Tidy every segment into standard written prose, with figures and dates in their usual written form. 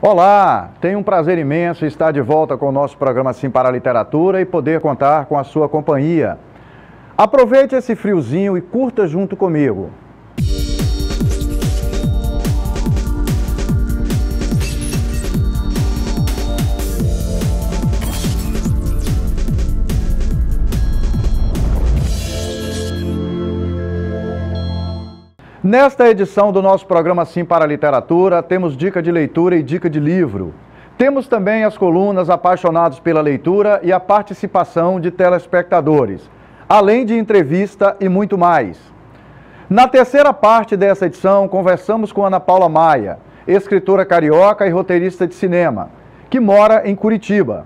Olá, tenho um prazer imenso estar de volta com o nosso programa Sim para a Literatura e poder contar com a sua companhia. Aproveite esse friozinho e curta junto comigo. Nesta edição do nosso programa Sim para a Literatura, temos dica de leitura e dica de livro. Temos também as colunas Apaixonados pela Leitura e a participação de telespectadores, além de entrevista e muito mais. Na terceira parte dessa edição, conversamos com Ana Paula Maia, escritora carioca e roteirista de cinema, que mora em Curitiba.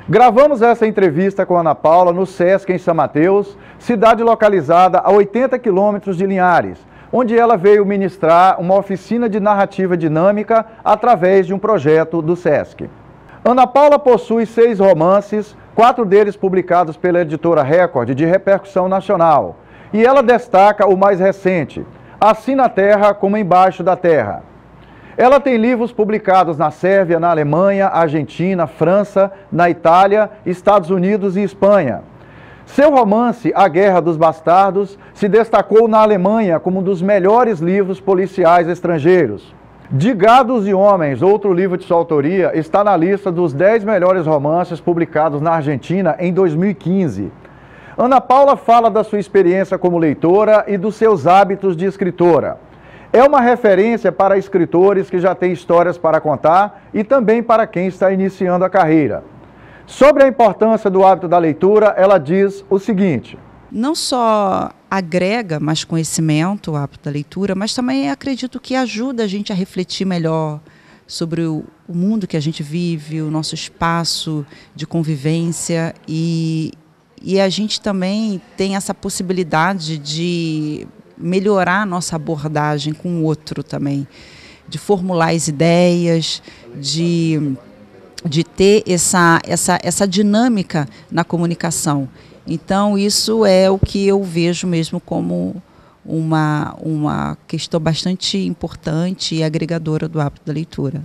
Gravamos essa entrevista com Ana Paula no Sesc em São Mateus, cidade localizada a 80 quilômetros de Linhares, onde ela veio ministrar uma oficina de narrativa dinâmica através de um projeto do Sesc. Ana Paula possui 6 romances, 4 deles publicados pela editora Record, de repercussão nacional. E ela destaca o mais recente, Assim na Terra como Embaixo da Terra. Ela tem livros publicados na Sérvia, na Alemanha, Argentina, França, na Itália, Estados Unidos e Espanha. Seu romance, A Guerra dos Bastardos, se destacou na Alemanha como um dos melhores livros policiais estrangeiros. De Gados e Homens, outro livro de sua autoria, está na lista dos 10 melhores romances publicados na Argentina em 2015. Ana Paula fala da sua experiência como leitora e dos seus hábitos de escritora. É uma referência para escritores que já têm histórias para contar e também para quem está iniciando a carreira. Sobre a importância do hábito da leitura, ela diz o seguinte: não só agrega mais conhecimento o hábito da leitura, mas também acredito que ajuda a gente a refletir melhor sobre o mundo que a gente vive, o nosso espaço de convivência e a gente também tem essa possibilidade de melhorar a nossa abordagem com o outro também, de formular as ideias, de ter essa dinâmica na comunicação. Então, isso é o que eu vejo mesmo como uma questão bastante importante e agregadora do hábito da leitura.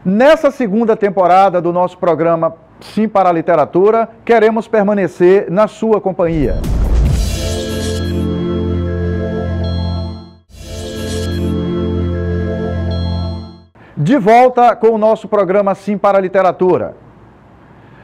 Nessa segunda temporada do nosso programa Sim para a Literatura, queremos permanecer na sua companhia. De volta com o nosso programa Sim para a Literatura.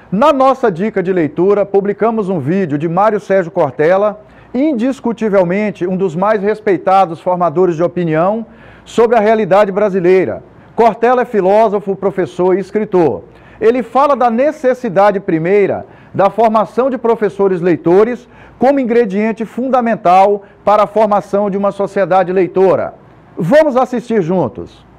Na nossa dica de leitura, publicamos um vídeo de Mário Sérgio Cortella, indiscutivelmente um dos mais respeitados formadores de opinião sobre a realidade brasileira. Cortella é filósofo, professor e escritor. Ele fala da necessidade primeira da formação de professores leitores como ingrediente fundamental para a formação de uma sociedade leitora. Vamos assistir juntos.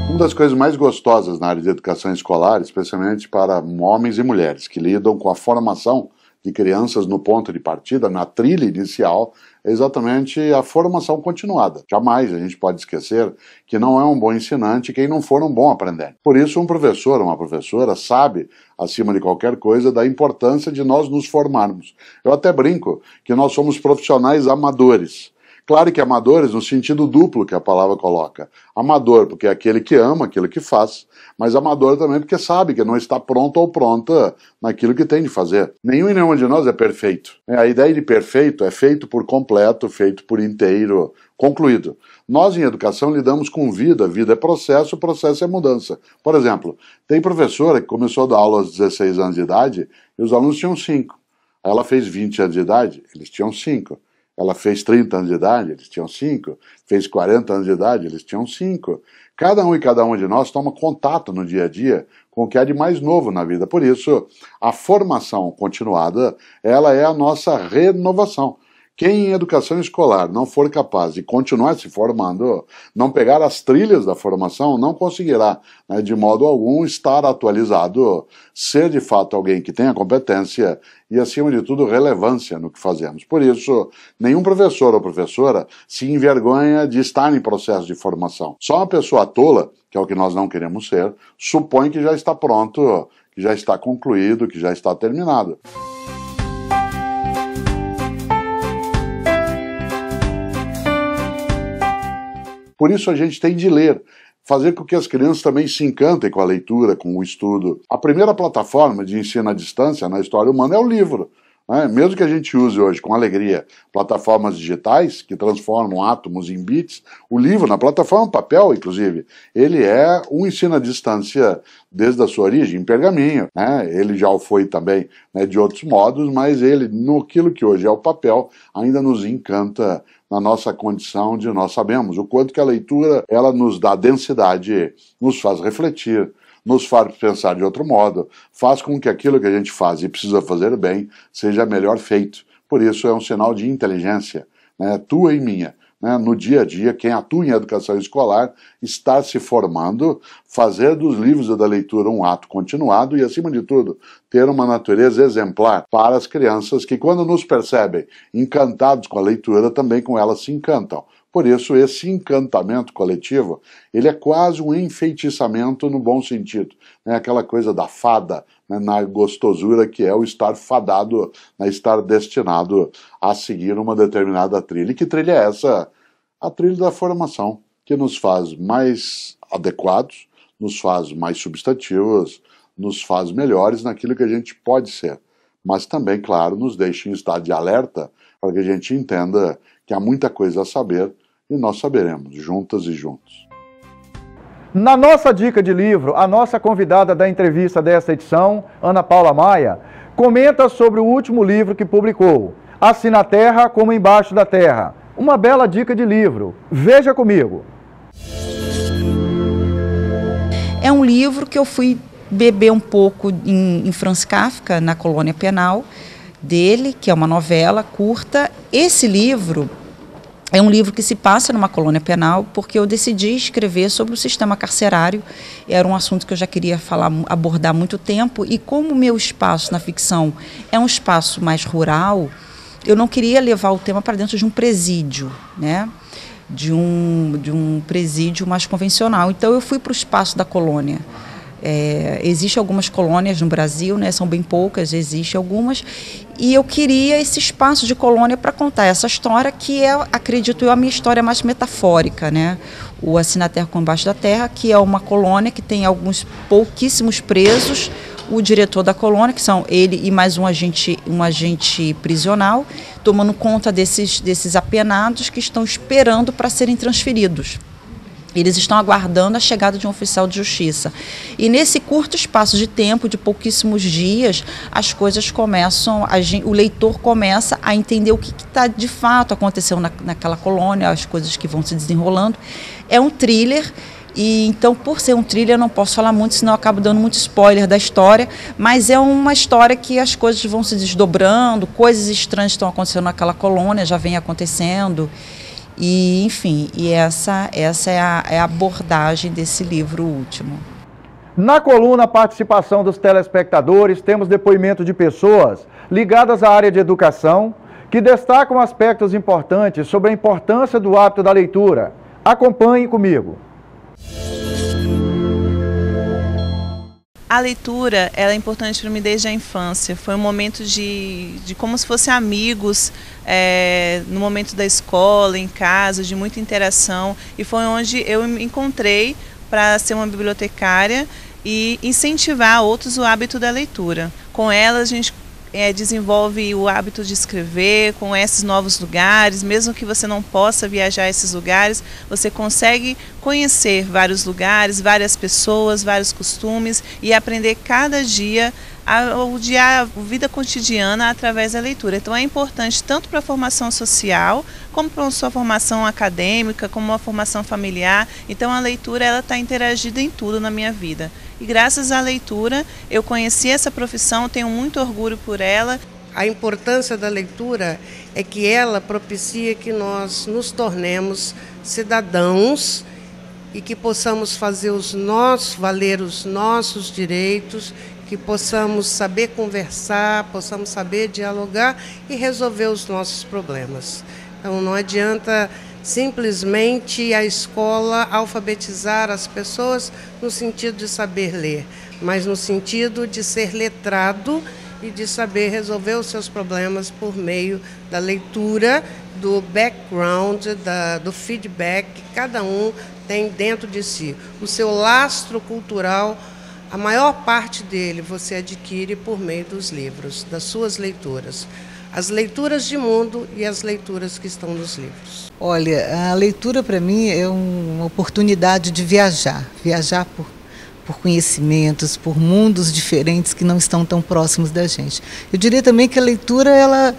Uma das coisas mais gostosas na área de educação escolar, especialmente para homens e mulheres que lidam com a formação de crianças no ponto de partida, na trilha inicial, é exatamente a formação continuada. Jamais a gente pode esquecer que não é um bom ensinante quem não for um bom aprendente. Por isso, um professor, uma professora sabe, acima de qualquer coisa, da importância de nós nos formarmos. Eu até brinco que nós somos profissionais amadores. Claro que amadores no sentido duplo que a palavra coloca. Amador porque é aquele que ama aquilo que faz, mas amador também porque sabe que não está pronto ou pronta naquilo que tem de fazer. Nenhum e nenhuma de nós é perfeito. A ideia de perfeito é feito por completo, feito por inteiro, concluído. Nós em educação lidamos com vida, vida é processo, processo é mudança. Por exemplo, tem professora que começou a dar aula aos 16 anos de idade e os alunos tinham 5. Ela fez 20 anos de idade, eles tinham 5. Ela fez 30 anos de idade, eles tinham 5. Fez 40 anos de idade, eles tinham 5. Cada um e cada uma de nós toma contato no dia a dia com o que há de mais novo na vida. Por isso, a formação continuada, ela é a nossa renovação. Quem em educação escolar não for capaz de continuar se formando, não pegar as trilhas da formação, não conseguirá, de modo algum, estar atualizado, ser de fato alguém que tenha competência e, acima de tudo, relevância no que fazemos. Por isso, nenhum professor ou professora se envergonha de estar em processo de formação. Só uma pessoa tola, que é o que nós não queremos ser, supõe que já está pronto, que já está concluído, que já está terminado. Por isso a gente tem de ler, fazer com que as crianças também se encantem com a leitura, com o estudo. A primeira plataforma de ensino à distância na história humana é o livro. Mesmo que a gente use hoje com alegria plataformas digitais que transformam átomos em bits, o livro na plataforma papel, inclusive, ele é um ensino à distância desde a sua origem, em pergaminho. Ele já o foi também, de outros modos, mas ele, naquilo que hoje é o papel, ainda nos encanta na nossa condição de nós sabemos o quanto que a leitura ela nos dá densidade, nos faz refletir, nos faz pensar de outro modo, faz com que aquilo que a gente faz e precisa fazer bem seja melhor feito. Por isso é um sinal de inteligência, tua e minha. No dia a dia, quem atua em educação escolar está se formando, fazer dos livros e da leitura um ato continuado e, acima de tudo, ter uma natureza exemplar para as crianças que, quando nos percebem encantados com a leitura, também com ela se encantam. Por isso, esse encantamento coletivo, ele é quase um enfeitiçamento no bom sentido. Aquela coisa da fada, na gostosura que é o estar fadado, estar destinado a seguir uma determinada trilha. E que trilha é essa? A trilha da formação, que nos faz mais adequados, nos faz mais substantivos, nos faz melhores naquilo que a gente pode ser. Mas também, claro, nos deixa em estado de alerta para que a gente entenda que há muita coisa a saber e nós saberemos, juntas e juntos. Na nossa dica de livro, a nossa convidada da entrevista desta edição, Ana Paula Maia, comenta sobre o último livro que publicou, Assim na Terra como Embaixo da Terra. Uma bela dica de livro. Veja comigo. É um livro que eu fui beber um pouco em Franz Kafka, na Colônia Penal, dele, que é uma novela curta. Esse livro é um livro que se passa numa colônia penal, porque eu decidi escrever sobre o sistema carcerário. Era um assunto que eu já queria abordar há muito tempo, e como o meu espaço na ficção é um espaço mais rural, eu não queria levar o tema para dentro de um presídio, de um presídio mais convencional. Então eu fui para o espaço da colônia. Existem algumas colônias no Brasil, são bem poucas, existem algumas, e eu queria esse espaço de colônia para contar essa história que é, acredito eu, a minha história mais metafórica, O Assim na Terra como Embaixo da Terra, que é uma colônia que tem alguns pouquíssimos presos, o diretor da colônia, que são ele e mais um agente prisional, tomando conta desses apenados que estão esperando para serem transferidos. Eles estão aguardando a chegada de um oficial de justiça. E nesse curto espaço de tempo, de pouquíssimos dias, as coisas começam, o leitor começa a entender o que está de fato acontecendo naquela colônia, as coisas que vão se desenrolando. É um thriller, e então, por ser um thriller, eu não posso falar muito, senão eu acabo dando muito spoiler da história, mas é uma história que as coisas vão se desdobrando, coisas estranhas estão acontecendo naquela colônia, já vem acontecendo. E, enfim, essa é a abordagem desse livro último. Na coluna Participação dos Telespectadores, temos depoimento de pessoas ligadas à área de educação que destacam aspectos importantes sobre a importância do hábito da leitura. Acompanhe comigo. A leitura ela é importante para mim desde a infância. Foi um momento de como se fossem amigos, no momento da escola, em casa, de muita interação. E foi onde eu me encontrei para ser uma bibliotecária e incentivar outros o hábito da leitura. Com ela a gente desenvolve o hábito de escrever, conhece novos lugares, mesmo que você não possa viajar a esses lugares, você consegue conhecer vários lugares, várias pessoas, vários costumes e aprender cada dia a vida cotidiana através da leitura. Então é importante tanto para a formação social, como para a sua formação acadêmica, como a formação familiar. Então a leitura ela está interagida em tudo na minha vida. E graças à leitura eu conheci essa profissão, tenho muito orgulho por ela. A importância da leitura é que ela propicia que nós nos tornemos cidadãos e que possamos fazer valer os nossos direitos, que possamos saber conversar, possamos saber dialogar e resolver os nossos problemas. Então não adianta simplesmente a escola alfabetizar as pessoas no sentido de saber ler, mas no sentido de ser letrado e de saber resolver os seus problemas por meio da leitura, do background, do feedback que cada um tem dentro de si. O seu lastro cultural, a maior parte dele você adquire por meio dos livros, das suas leituras. As leituras de mundo e as leituras que estão nos livros. Olha, a leitura para mim é uma oportunidade de viajar por conhecimentos, por mundos diferentes que não estão tão próximos da gente. Eu diria também que a leitura ela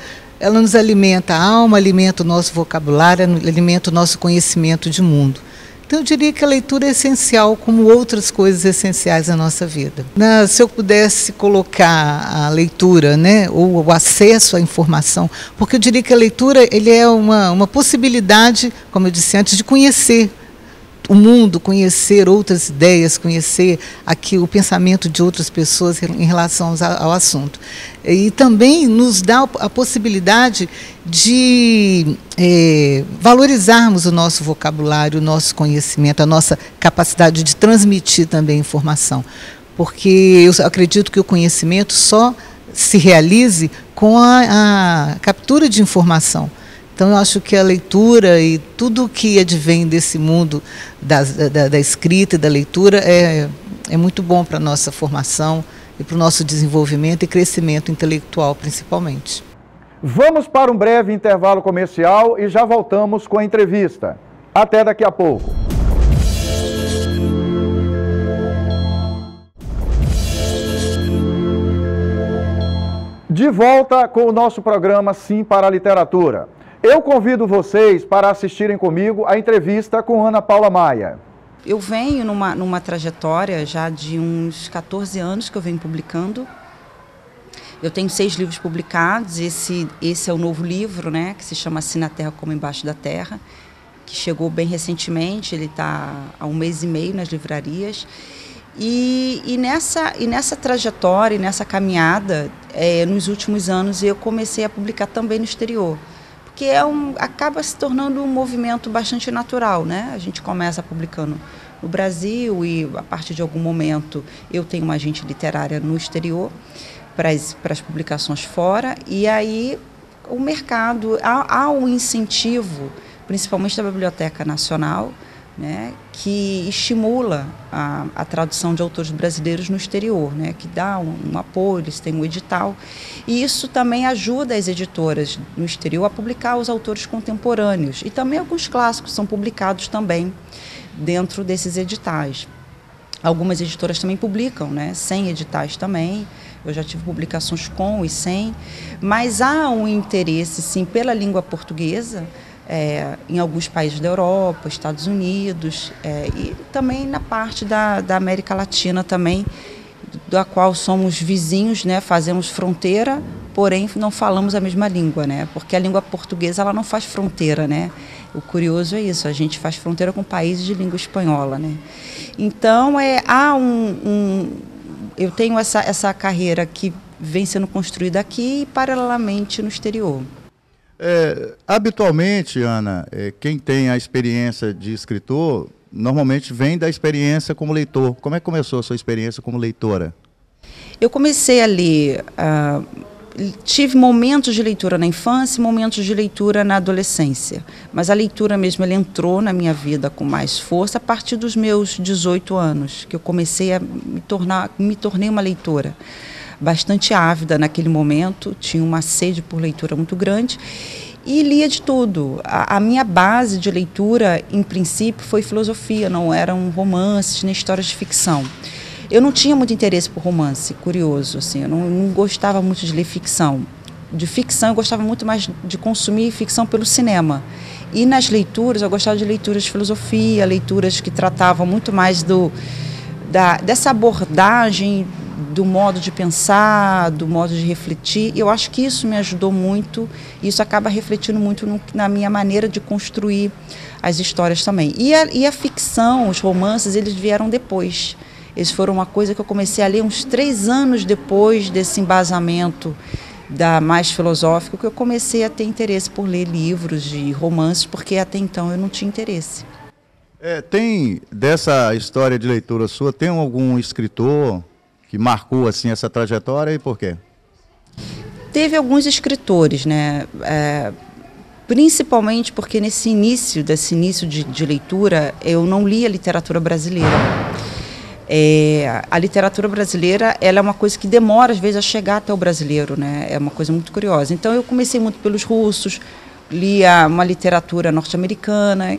nos alimenta a alma, alimenta o nosso vocabulário, alimenta o nosso conhecimento de mundo. Então eu diria que a leitura é essencial, como outras coisas essenciais na nossa vida. Se eu pudesse colocar a leitura, né, ou o acesso à informação, porque eu diria que a leitura ele é uma possibilidade, como eu disse antes, de conhecer o mundo, conhecer outras ideias, conhecer aqui o pensamento de outras pessoas em relação ao assunto. E também nos dá a possibilidade de valorizarmos o nosso vocabulário, o nosso conhecimento, a nossa capacidade de transmitir também informação. Porque eu acredito que o conhecimento só se realize com a captura de informação. Então, eu acho que a leitura e tudo que advém desse mundo da escrita e da leitura é muito bom para a nossa formação e para o nosso desenvolvimento e crescimento intelectual, principalmente. Vamos para um breve intervalo comercial e já voltamos com a entrevista. Até daqui a pouco. De volta com o nosso programa Sim para a Literatura. Eu convido vocês para assistirem comigo a entrevista com Ana Paula Maia. Eu venho numa trajetória já de uns 14 anos que eu venho publicando. Eu tenho 6 livros publicados, esse é o novo livro, né, que se chama Assim na Terra como Embaixo da Terra, que chegou bem recentemente, ele está há 1 mês e meio nas livrarias. E nessa trajetória, e nessa caminhada, nos últimos anos eu comecei a publicar também no exterior. Que acaba se tornando um movimento bastante natural, né? A gente começa publicando no Brasil e, a partir de algum momento, eu tenho uma agente literária no exterior para as publicações fora, e aí o mercado, há um incentivo, principalmente da Biblioteca Nacional, né, que estimula a tradução de autores brasileiros no exterior, né, que dá um apoio, eles têm um edital, e isso também ajuda as editoras no exterior a publicar os autores contemporâneos, e também alguns clássicos são publicados também dentro desses editais. Algumas editoras também publicam, né, sem editais também, eu já tive publicações com e sem, mas há um interesse, sim, pela língua portuguesa, em alguns países da Europa, Estados Unidos, e também na parte da América Latina também, da qual somos vizinhos, né, fazemos fronteira, porém não falamos a mesma língua, né, porque a língua portuguesa ela não faz fronteira, né. O curioso é isso, a gente faz fronteira com países de língua espanhola, né. Então eu tenho essa carreira que vem sendo construída aqui e paralelamente no exterior. Habitualmente, Ana, quem tem a experiência de escritor, normalmente vem da experiência como leitor. Como é que começou a sua experiência como leitora? Eu comecei a ler, tive momentos de leitura na infância e momentos de leitura na adolescência, mas a leitura mesmo ela entrou na minha vida com mais força a partir dos meus 18 anos, que eu comecei a me tornei uma leitora. Bastante ávida naquele momento, tinha uma sede por leitura muito grande e lia de tudo. A minha base de leitura, em princípio, foi filosofia, não eram romances nem histórias de ficção. Eu não tinha muito interesse por romance, curioso, assim, eu não gostava muito de ler ficção. De ficção eu gostava muito mais de consumir ficção pelo cinema. E nas leituras, eu gostava de leituras de filosofia, leituras que tratavam muito mais dessa abordagem, do modo de pensar, do modo de refletir. Eu acho que isso me ajudou muito, e isso acaba refletindo muito na minha maneira de construir as histórias também. E a ficção, os romances, eles vieram depois. Eles foram uma coisa que eu comecei a ler uns 3 anos depois desse embasamento mais filosófico, que eu comecei a ter interesse por ler livros de romances, porque até então eu não tinha interesse. Tem, dessa história de leitura sua, tem algum escritor que marcou assim essa trajetória, e por quê? Teve alguns escritores, né? principalmente porque desse início de leitura, eu não li a literatura brasileira. A literatura brasileira, ela é uma coisa que demora, às vezes, a chegar até o brasileiro, né? É uma coisa muito curiosa. Então, eu comecei muito pelos russos, lia uma literatura norte-americana,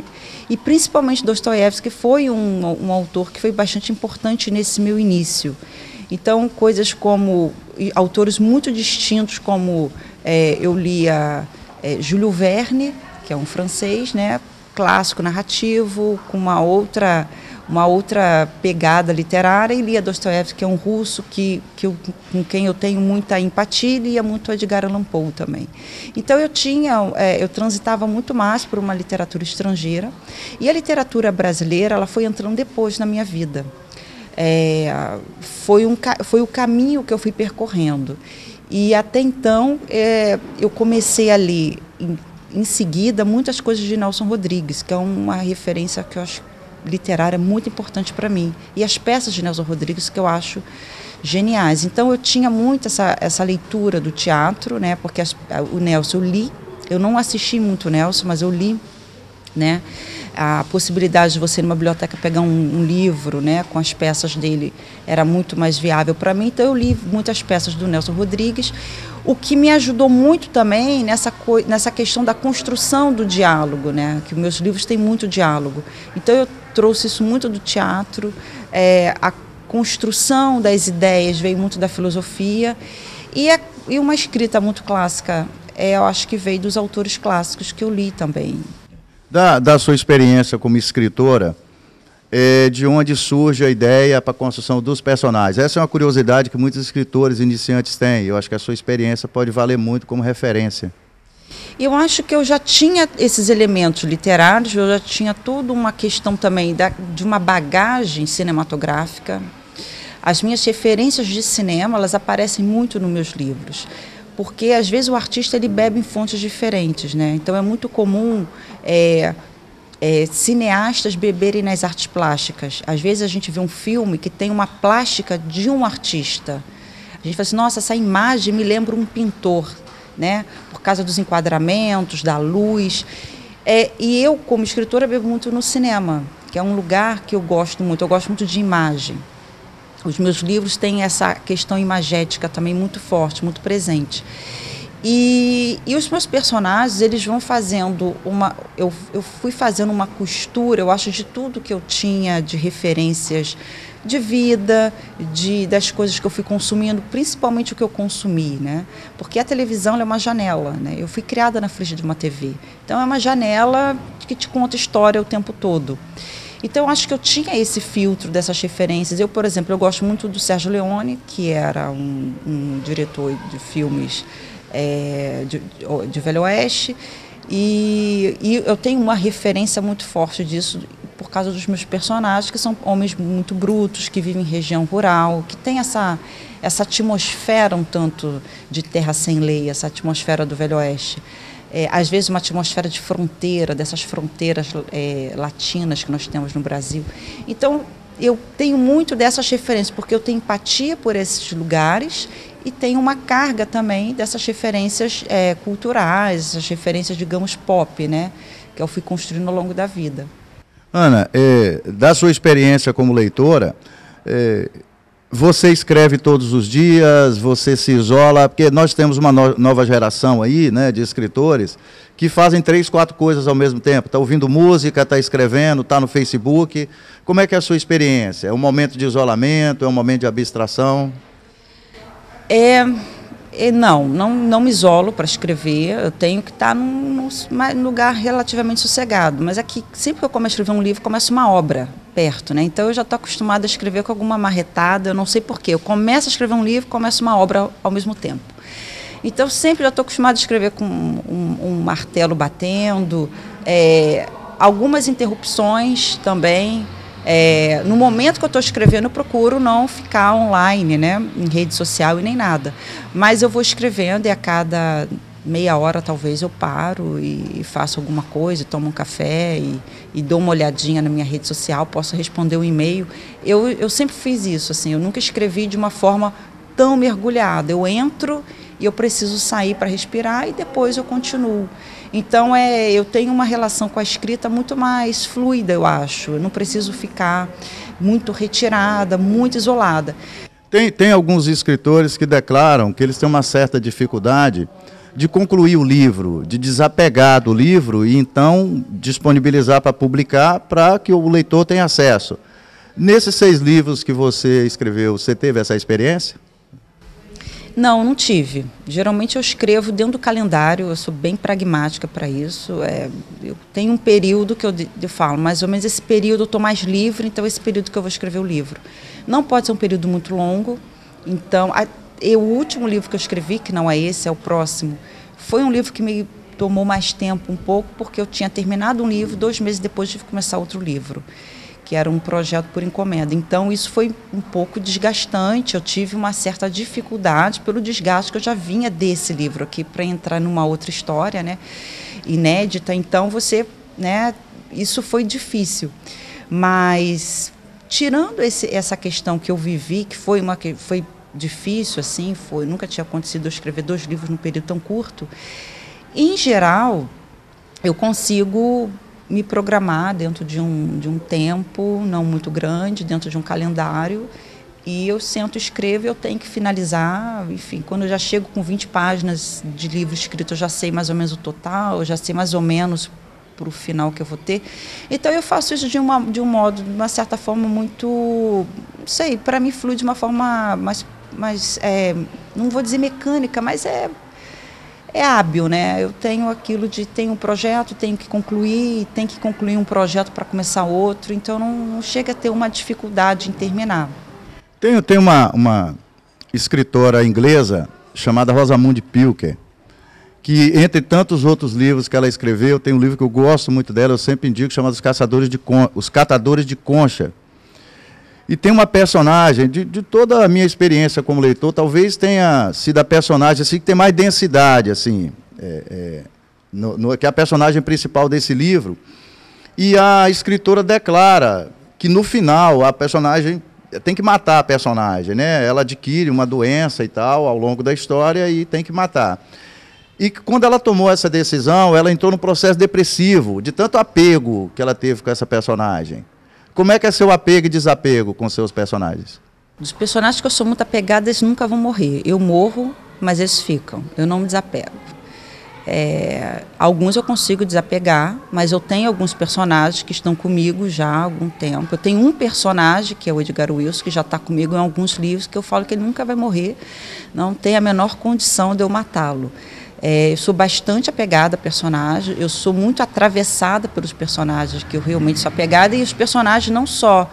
e principalmente Dostoiévski, que foi um autor que foi bastante importante nesse meu início. Então, coisas como autores muito distintos, como eu lia Júlio Verne, que é um francês, né, clássico narrativo, com uma outra pegada literária, e lia Dostoiévski, que é um russo com quem eu tenho muita empatia, e lia muito Edgar Allan Poe também. Então eu transitava muito mais por uma literatura estrangeira, e a literatura brasileira ela foi entrando depois na minha vida. Foi o caminho que eu fui percorrendo. E até então eu comecei a ler em seguida muitas coisas de Nelson Rodrigues, que é uma referência que eu acho literária muito importante para mim, e as peças de Nelson Rodrigues que eu acho geniais. Então eu tinha muito essa leitura do teatro, né, porque o Nelson eu li, eu não assisti muito o Nelson, mas eu li, né, a possibilidade de você ir numa biblioteca pegar um livro, né, com as peças dele era muito mais viável para mim, então eu li muitas peças do Nelson Rodrigues, o que me ajudou muito também nessa questão da construção do diálogo, né, que meus livros têm muito diálogo. Então eu trouxe isso muito do teatro, a construção das ideias veio muito da filosofia, e uma escrita muito clássica, eu acho que veio dos autores clássicos que eu li também. Da sua experiência como escritora, de onde surge a ideia para a construção dos personagens? Essa é uma curiosidade que muitos escritores iniciantes têm. Eu acho que a sua experiência pode valer muito como referência. Eu acho que eu já tinha esses elementos literários, eu já tinha toda uma questão também de uma bagagem cinematográfica. As minhas referências de cinema, elas aparecem muito nos meus livros, porque às vezes o artista ele bebe em fontes diferentes, né? Então é muito comum cineastas beberem nas artes plásticas. Às vezes a gente vê um filme que tem uma plástica de um artista. A gente fala assim, nossa, essa imagem me lembra um pintor, né? Por causa dos enquadramentos, da luz. E eu, como escritora, bebo muito no cinema, que é um lugar que eu gosto muito de imagem. Os meus livros têm essa questão imagética também muito forte, muito presente. E os meus personagens, eles vão fazendo eu fui fazendo uma costura, eu acho, de tudo que eu tinha de referências de vida, das coisas que eu fui consumindo, principalmente o que eu consumi, né? Porque a televisão é uma janela, né? Eu fui criada na frente de uma TV. Então é uma janela que te conta história o tempo todo. Então, eu acho que eu tinha esse filtro dessas referências. Eu, por exemplo, eu gosto muito do Sérgio Leone, que era um diretor de filmes de Velho Oeste, e eu tenho uma referência muito forte disso por causa dos meus personagens, que são homens muito brutos, que vivem em região rural, que tem essa atmosfera um tanto de terra sem lei, essa atmosfera do Velho Oeste. Às vezes uma atmosfera de fronteira, dessas fronteiras latinas que nós temos no Brasil. Então, eu tenho muito dessas referências, porque eu tenho empatia por esses lugares e tenho uma carga também dessas referências culturais, essas referências, digamos, pop, né, que eu fui construindo ao longo da vida. Ana, da sua experiência como leitora, você escreve todos os dias, você se isola, porque nós temos uma nova geração aí, né, de escritores que fazem 3, 4 coisas ao mesmo tempo. Está ouvindo música, está escrevendo, está no Facebook. Como é que é a sua experiência? É um momento de isolamento, é um momento de abstração? Não me isolo para escrever, eu tenho que estar num lugar relativamente sossegado, mas aqui, sempre que eu começo a escrever um livro, começa uma obra perto, né? Então eu já estou acostumada a escrever com alguma marretada, eu não sei porquê, eu começo a escrever um livro, começo uma obra ao mesmo tempo. Então sempre já estou acostumada a escrever com um martelo batendo, algumas interrupções também. No momento que eu estou escrevendo, eu procuro não ficar online, né, em rede social e nem nada. Mas eu vou escrevendo e a cada meia hora, talvez, eu paro e faço alguma coisa, tomo um café e dou uma olhadinha na minha rede social, posso responder um e-mail. Eu sempre fiz isso, assim, eu nunca escrevi de uma forma tão mergulhada. Eu entro e eu preciso sair para respirar e depois eu continuo. Então, eu tenho uma relação com a escrita muito mais fluida, eu acho. Eu não preciso ficar muito retirada, muito isolada. Tem alguns escritores que declaram que eles têm uma certa dificuldade de concluir o livro, de desapegar do livro e então disponibilizar para publicar para que o leitor tenha acesso. Nesses 6 livros que você escreveu, você teve essa experiência? Não tive. Geralmente eu escrevo dentro do calendário, eu sou bem pragmática para isso. Eu tenho um período que eu falo, mais ou menos esse período eu estou mais livre, então esse período que eu vou escrever o livro. Não pode ser um período muito longo, então o último livro que eu escrevi, que não é esse, é o próximo, foi um livro que me tomou mais tempo um pouco, porque eu tinha terminado um livro, 2 meses depois tive que começar outro livro, que era um projeto por encomenda. Então, isso foi um pouco desgastante, eu tive uma certa dificuldade pelo desgaste que eu já vinha desse livro aqui, para entrar numa outra história, né, inédita. Então, isso foi difícil. Mas, tirando essa questão que eu vivi, que foi difícil, assim, nunca tinha acontecido eu escrever 2 livros num período tão curto, em geral, eu consigo me programar dentro de um tempo não muito grande, dentro de um calendário, e eu sento, escrevo, eu tenho que finalizar, enfim, quando eu já chego com 20 páginas de livro escrito, eu já sei mais ou menos o total, eu já sei mais ou menos para o final que eu vou ter. Então eu faço isso de um modo, de uma certa forma muito, não sei, para mim flui de uma forma mais não vou dizer mecânica, mas é hábil, né? Eu tenho tenho um projeto, tenho que concluir um projeto para começar outro, então não chega a ter uma dificuldade em terminar. Tem uma escritora inglesa chamada Rosamunde Pilcher, que entre tantos outros livros que ela escreveu, tem um livro que eu gosto muito dela, eu sempre indico, chamado Os Catadores de Concha. E tem uma personagem, de toda a minha experiência como leitor, talvez tenha sido a personagem assim, que tem mais densidade, assim, que é a personagem principal desse livro. E a escritora declara que, no final, a personagem tem que matar a personagem, né? Ela adquire uma doença e tal, ao longo da história, e tem que matar. E quando ela tomou essa decisão, ela entrou num processo depressivo, de tanto apego que ela teve com essa personagem. Como é que é seu apego e desapego com seus personagens? Os personagens que eu sou muito apegada, eles nunca vão morrer. Eu morro, mas eles ficam. Eu não me desapego. Alguns eu consigo desapegar, mas eu tenho alguns personagens que estão comigo já há algum tempo. Eu tenho um personagem, que é o Edgar Wilson, que já está comigo em alguns livros, que eu falo que ele nunca vai morrer. Não tem a menor condição de eu matá-lo. Eu sou bastante apegada a personagem, eu sou muito atravessada pelos personagens que eu realmente sou apegada, e os personagens não só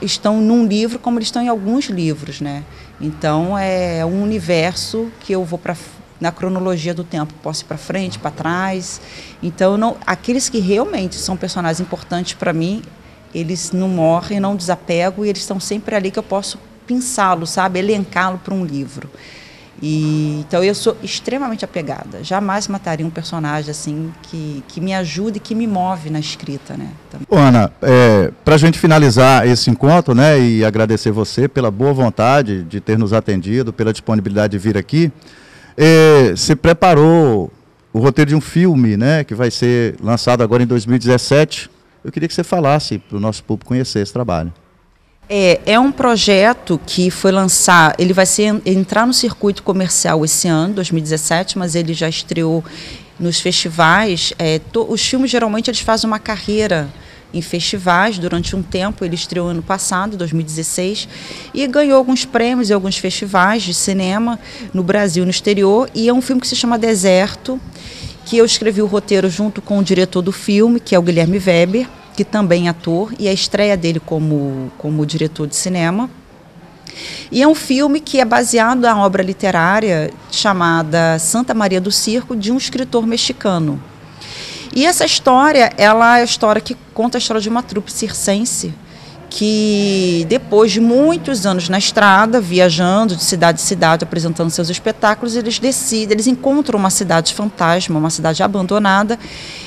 estão num livro, como eles estão em alguns livros, né? Então, é um universo que eu vou na cronologia do tempo, posso ir para frente, para trás. Então, aqueles que realmente são personagens importantes para mim, eles não morrem, não desapego, e eles estão sempre ali que eu posso pensá-lo, sabe? Elencá-lo para um livro. Então eu sou extremamente apegada, jamais mataria um personagem assim que me ajude e que me move na escrita, né? Ô, Ana, para a gente finalizar esse encontro, né, e agradecer você pela boa vontade de ter nos atendido, pela disponibilidade de vir aqui, você preparou o roteiro de um filme, né, que vai ser lançado agora em 2017. Eu queria que você falasse para o nosso público conhecer esse trabalho. É um projeto que foi lançar, ele vai entrar no circuito comercial esse ano, 2017, mas ele já estreou nos festivais. Os filmes, geralmente, eles fazem uma carreira em festivais durante um tempo. Ele estreou ano passado, 2016, e ganhou alguns prêmios em alguns festivais de cinema no Brasil e no exterior. E é um filme que se chama Deserto, que eu escrevi o roteiro junto com o diretor do filme, que é o Guilherme Weber, que também é ator, e a estreia dele como diretor de cinema. E é um filme que é baseado na obra literária chamada Santa Maria do Circo, de um escritor mexicano. E essa história, ela é a história que conta a história de uma trupe circense que depois de muitos anos na estrada, viajando de cidade em cidade, apresentando seus espetáculos, eles encontram uma cidade fantasma, uma cidade abandonada,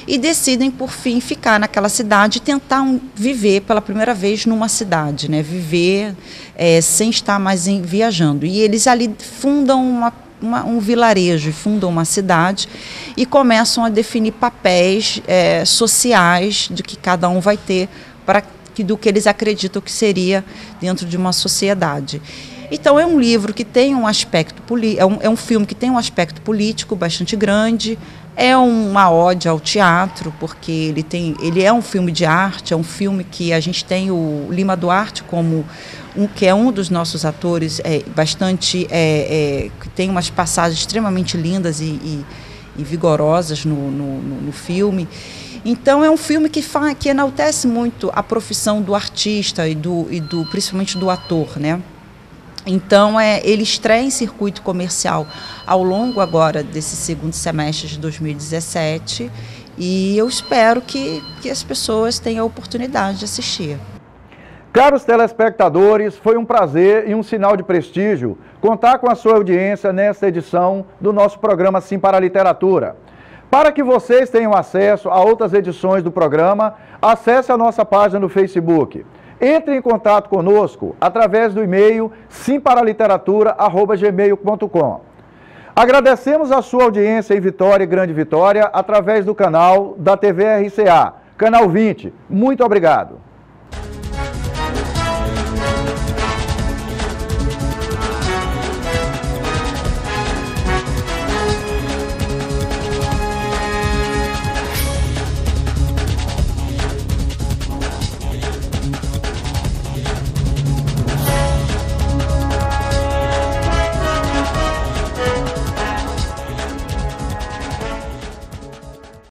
e decidem, por fim, ficar naquela cidade e tentar viver pela primeira vez numa cidade, né? Viver sem estar mais viajando. E eles ali fundam um vilarejo, fundam uma cidade e começam a definir papéis sociais de que cada um vai ter do que eles acreditam que seria dentro de uma sociedade. Então é um livro que tem um aspecto é um filme que tem um aspecto político bastante grande, é uma ode ao teatro, porque ele é um filme de arte, é um filme que a gente tem o Lima Duarte como que é um dos nossos atores, que tem umas passagens extremamente lindas e vigorosas no filme. Então é um filme que enaltece muito a profissão do artista e principalmente do ator, né? Então ele estreia em circuito comercial ao longo agora desse segundo semestre de 2017 e eu espero que as pessoas tenham a oportunidade de assistir. Caros telespectadores, foi um prazer e um sinal de prestígio contar com a sua audiência nesta edição do nosso programa Sim para a Literatura. Para que vocês tenham acesso a outras edições do programa, acesse a nossa página no Facebook. Entre em contato conosco através do e-mail simparaliteratura@gmail.com. Agradecemos a sua audiência em Vitória e Grande Vitória através do canal da TV RCA, canal 20. Muito obrigado.